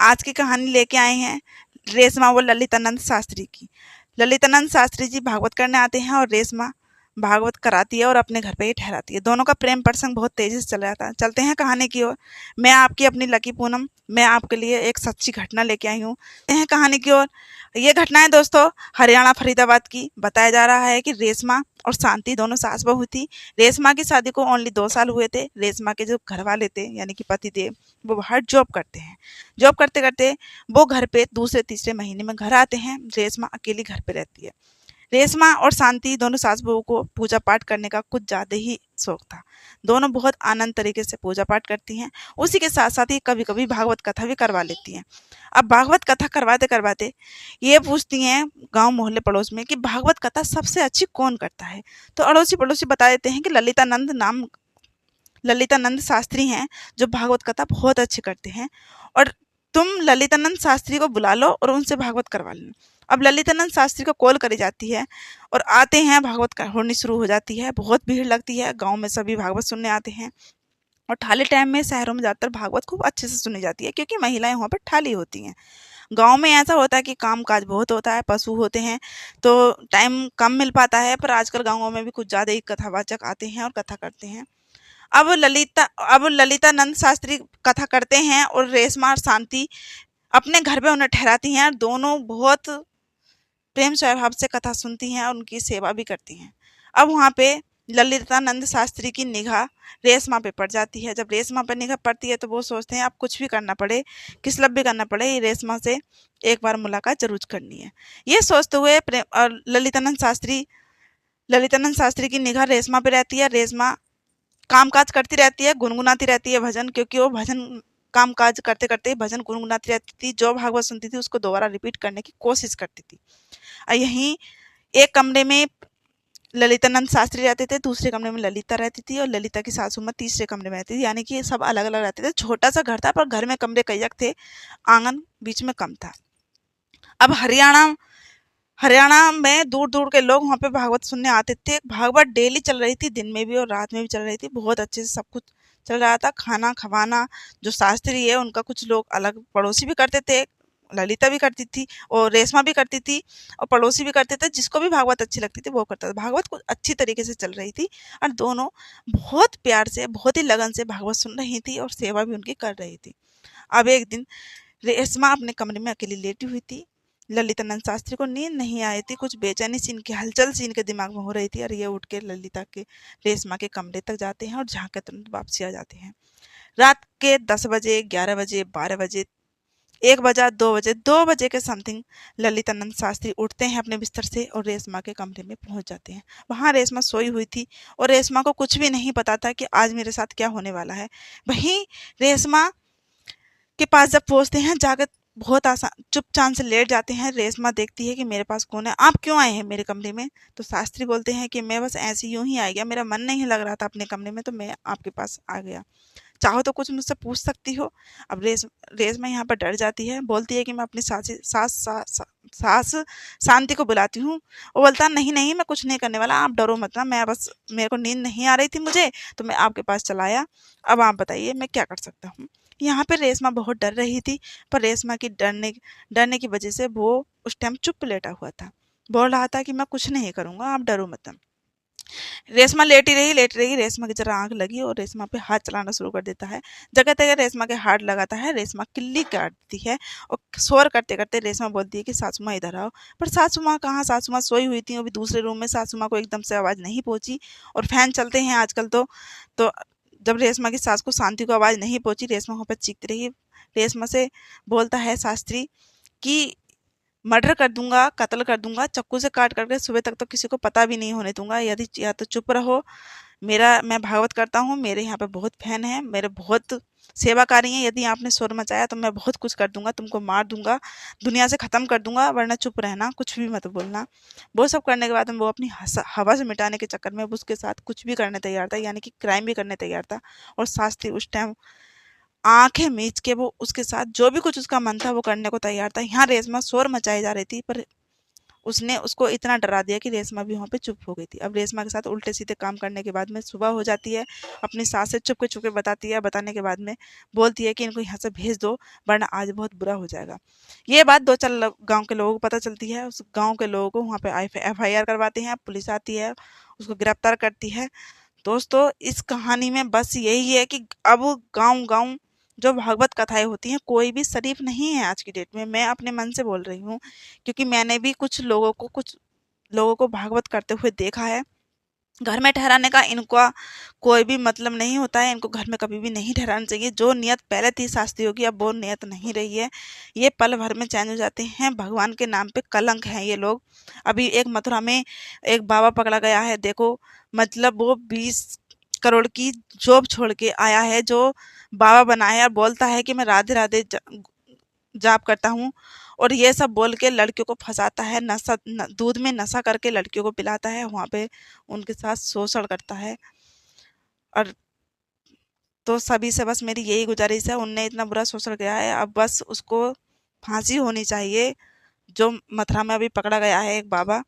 आज की कहानी लेके आए हैं रेशमा व ललितानंद शास्त्री की। ललितानंद शास्त्री जी भागवत करने आते हैं और रेशमा भागवत कराती है और अपने घर पे ही ठहराती है। दोनों का प्रेम प्रसंग बहुत तेजी से चल रहा था। चलते हैं कहानी की ओर। मैं आपकी अपनी लकी पूनम, मैं आपके लिए एक सच्ची घटना लेके आई हूँ। चलते हैं कहानी की ओर। ये घटना है दोस्तों हरियाणा फरीदाबाद की। बताया जा रहा है कि रेशमा और शांति दोनों सास बहू थी। रेशमा की शादी को ओनली 2 साल हुए थे। रेशमा के जो घर वाले थे यानी कि पति थे, वो बाहर जॉब करते हैं। जॉब करते करते वो घर पे दूसरे तीसरे महीने में घर आते हैं। रेशमा अकेली घर पे रहती है। रेशमा और शांति दोनों सास बहू को पूजा पाठ करने का कुछ ज्यादा ही शौक था। दोनों बहुत आनंद तरीके से पूजा पाठ करती हैं। उसी के साथ साथ ही कभी कभी भागवत कथा भी करवा लेती हैं। अब भागवत कथा करवाते करवाते ये पूछती हैं गांव मोहल्ले पड़ोस में कि भागवत कथा सबसे अच्छी कौन करता है। तो अड़ोसी पड़ोसी बता देते हैं कि ललितानंद शास्त्री हैं जो भागवत कथा बहुत अच्छी करते हैं, और तुम ललितानंद शास्त्री को बुला लो और उनसे भागवत करवा लो। अब ललितानंद शास्त्री को कॉल करी जाती है और आते हैं। भागवत होनी शुरू हो जाती है। बहुत भीड़ लगती है। गांव में सभी भागवत सुनने आते हैं। और ठाले टाइम में शहरों में ज़्यादातर भागवत खूब अच्छे से सुनी जाती है क्योंकि महिलाएं वहाँ पर ठाली होती हैं। गांव में ऐसा होता है कि काम काज बहुत होता है, पशु होते हैं, तो टाइम कम मिल पाता है। पर आजकल गाँवों में भी कुछ ज़्यादा ही कथावाचक आते हैं और कथा करते हैं। अब ललितानंद शास्त्री कथा करते हैं और रेशमा और शांति अपने घर पे उन्हें ठहराती हैं और दोनों बहुत प्रेम स्वभाव से कथा सुनती हैं और उनकी सेवा भी करती हैं। अब वहाँ पे ललितानंद शास्त्री की निगाह रेशमा पे पड़ जाती है। जब रेशमा पे निगाह पड़ती है तो वो सोचते हैं अब कुछ भी करना पड़े, किसलब भी करना पड़े, ये रेशमा से एक बार मुलाकात जरूर करनी है। ये सोचते हुए और ललितानंद शास्त्री की निगाह रेशमा पे रहती है। रेशमा काम काज करती रहती है, गुनगुनाती रहती है भजन, क्योंकि वो भजन काम काज करते करते भजन गुनगुनाती रहती थी। जो भागवत सुनती थी उसको दोबारा रिपीट करने की कोशिश करती थी। यहीं एक कमरे में ललितानंद शास्त्री रहते थे, दूसरे कमरे में ललिता रहती थी और ललिता की सासू माँ तीसरे कमरे में रहती थी। यानी कि सब अलग अलग रहते थे। छोटा सा घर था पर घर में कमरे कई थे, आंगन बीच में कम था। अब हरियाणा में दूर दूर के लोग वहाँ पे भागवत सुनने आते थे। भागवत डेली चल रही थी, दिन में भी और रात में भी चल रही थी। बहुत अच्छे से सब कुछ चल रहा था। खाना खवाना जो शास्त्री है उनका कुछ लोग अलग पड़ोसी भी करते थे। ललिता भी करती थी और रेशमा भी करती थी और पड़ोसी भी करते थे। जिसको भी भागवत अच्छी लगती थी वो करता था। भागवत कुछ अच्छी तरीके से चल रही थी और दोनों बहुत प्यार से बहुत ही लगन से भागवत सुन रही थी और सेवा भी उनकी कर रही थी। अब एक दिन रेशमा अपने कमरे में अकेली लेटी हुई थी। ललितानंद शास्त्री को नींद नहीं आई थी। कुछ बेचैनी सी इनकी हलचल सी इनके दिमाग में हो रही थी और ये उठ के रेशमा के कमरे तक जाते हैं और झांक के तुरंत वापसी आ जाते हैं। रात के 10 बजे, 11 बजे, 12 बजे, 1 बजा, 2 बजे, 2 बजे के समथिंग ललितानंद शास्त्री उठते हैं अपने बिस्तर से और रेशमा के कमरे में पहुंच जाते हैं। वहां रेशमा सोई हुई थी और रेशमा को कुछ भी नहीं पता था कि आज मेरे साथ क्या होने वाला है। वहीं रेशमा के पास जब पहुंचते हैं, जाकर बहुत आसान चुपचाप से लेट जाते हैं। रेशमा देखती है कि मेरे पास कौन है, आप क्यों आए हैं मेरे कमरे में। तो शास्त्री बोलते हैं कि मैं बस ऐसे यूं ही आ गया, मेरा मन नहीं लग रहा था अपने कमरे में तो मैं आपके पास आ गया। चाहो तो कुछ मुझसे पूछ सकती हो। अब रेशमा यहाँ पर डर जाती है, बोलती है कि मैं अपनी सास शांति को बुलाती हूँ। वो बोलता नहीं नहीं मैं कुछ नहीं करने वाला, आप डरो मत ना, मैं बस मेरे को नींद नहीं आ रही थी मुझे तो मैं आपके पास चला आया। अब आप बताइए मैं क्या कर सकता हूँ। यहाँ पे रेशमा बहुत डर रही थी, पर रेशमा की डरने की वजह से वो उस टाइम चुप लेटा हुआ था। बोल रहा था कि मैं कुछ नहीं करूंगा, आप डरो मत। रेशमा लेटी रही। रेशमा की जरा आंख लगी और रेशमा पे हाथ चलाना शुरू कर देता है। जगह जगह रेशमा के हाथ लगाता है। रेशमा किल्ली काटती है और शोर करते करते रेशमा बोलती है कि सासू माँ इधर आओ। पर सासू माँ कहाँ, सासू माँ सोई हुई थी अभी दूसरे रूम में। सासू माँ को एकदम से आवाज़ नहीं पहुंची और फैन चलते हैं आजकल तो जब रेशमा की सास को शांति को आवाज़ नहीं पहुंची, रेशमा वहाँ पर चीखती रही। रेशमा से बोलता है शास्त्री कि मर्डर कर दूंगा, कत्ल कर दूंगा, चाकू से काट करके सुबह तक तो किसी को पता भी नहीं होने दूंगा। यदि या तो चुप रहो, मैं भागवत करता हूँ, मेरे यहाँ पे बहुत फैन है, मेरे बहुत सेवाकारी हैं। यदि आपने शोर मचाया तो मैं बहुत कुछ कर दूंगा, तुमको मार दूंगा, दुनिया से खत्म कर दूंगा, वरना चुप रहना, कुछ भी मत बोलना। वो सब करने के बाद वो अपनी हवा से मिटाने के चक्कर में उसके साथ कुछ भी करने तैयार था, यानी कि क्राइम भी करने तैयार था। और शास्त्री उस टाइम आंखें मीच के वो उसके साथ जो भी कुछ उसका मन था वो करने को तैयार था। यहाँ रेशमा शोर मचाई जा रही थी पर उसने उसको इतना डरा दिया कि रेशमा भी वहाँ पे चुप हो गई थी। अब रेशमा के साथ उल्टे सीधे काम करने के बाद में सुबह हो जाती है। अपनी सास से चुपके चुपके बताती है, बताने के बाद में बोलती है कि इनको यहाँ से भेज दो, वरना आज बहुत बुरा हो जाएगा। ये बात 2-4 गाँव के लोगों को पता चलती है। उस गाँव के लोगों को वहाँ पे FIR करवाते हैं, पुलिस आती है, उसको गिरफ्तार करती है। दोस्तों, इस कहानी में बस यही है कि अब गाँव-गाँव जो भागवत कथाएँ होती हैं, कोई भी शरीफ नहीं है आज की डेट में। मैं अपने मन से बोल रही हूँ, क्योंकि मैंने भी कुछ लोगों को भागवत करते हुए देखा है। घर में ठहराने का इनका कोई भी मतलब नहीं होता है, इनको घर में कभी भी नहीं ठहराना चाहिए। जो नियत पहले थी शास्त्रियों की, अब वो नियत नहीं रही है। ये पल भर में चेंज हो जाते हैं, भगवान के नाम पे कलंक हैं ये लोग। अभी एक मथुरा में एक बाबा पकड़ा गया है, देखो, मतलब वो 20 करोड़ की जॉब छोड़ के आया है, जो बाबा बना है और बोलता है कि मैं राधे राधे जाप करता हूँ, और ये सब बोल के लड़कियों को फंसाता है, दूध में नशा करके लड़कियों को पिलाता है, वहाँ पे उनके साथ शोषण करता है। और तो सभी से बस मेरी यही गुजारिश है, उनने इतना बुरा शोषण किया है, अब बस उसको फांसी होनी चाहिए, जो मथुरा में अभी पकड़ा गया है एक बाबा।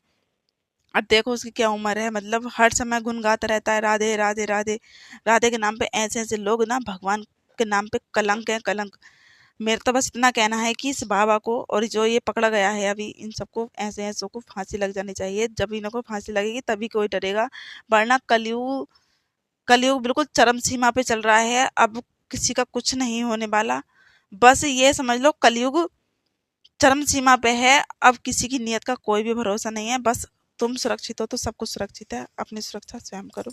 और देखो उसकी क्या उम्र है, मतलब हर समय गुनगाता रहता है राधे राधे राधे। राधे के नाम पे ऐसे ऐसे लोग ना भगवान के नाम पे कलंक है, कलंक। मेरा तो बस इतना कहना है कि इस बाबा को और जो ये पकड़ा गया है अभी, इन सबको ऐसे ऐसों को फांसी लग जानी चाहिए। जब इनको फांसी लगेगी तभी कोई डरेगा, वरना कलयुग कलयुग बिल्कुल चरम सीमा पे चल रहा है। अब किसी का कुछ नहीं होने वाला, बस ये समझ लो कलयुग चरम सीमा पे है। अब किसी की नीयत का कोई भी भरोसा नहीं है। बस तुम सुरक्षित हो तो सब कुछ सुरक्षित है, अपनी सुरक्षा स्वयं करो।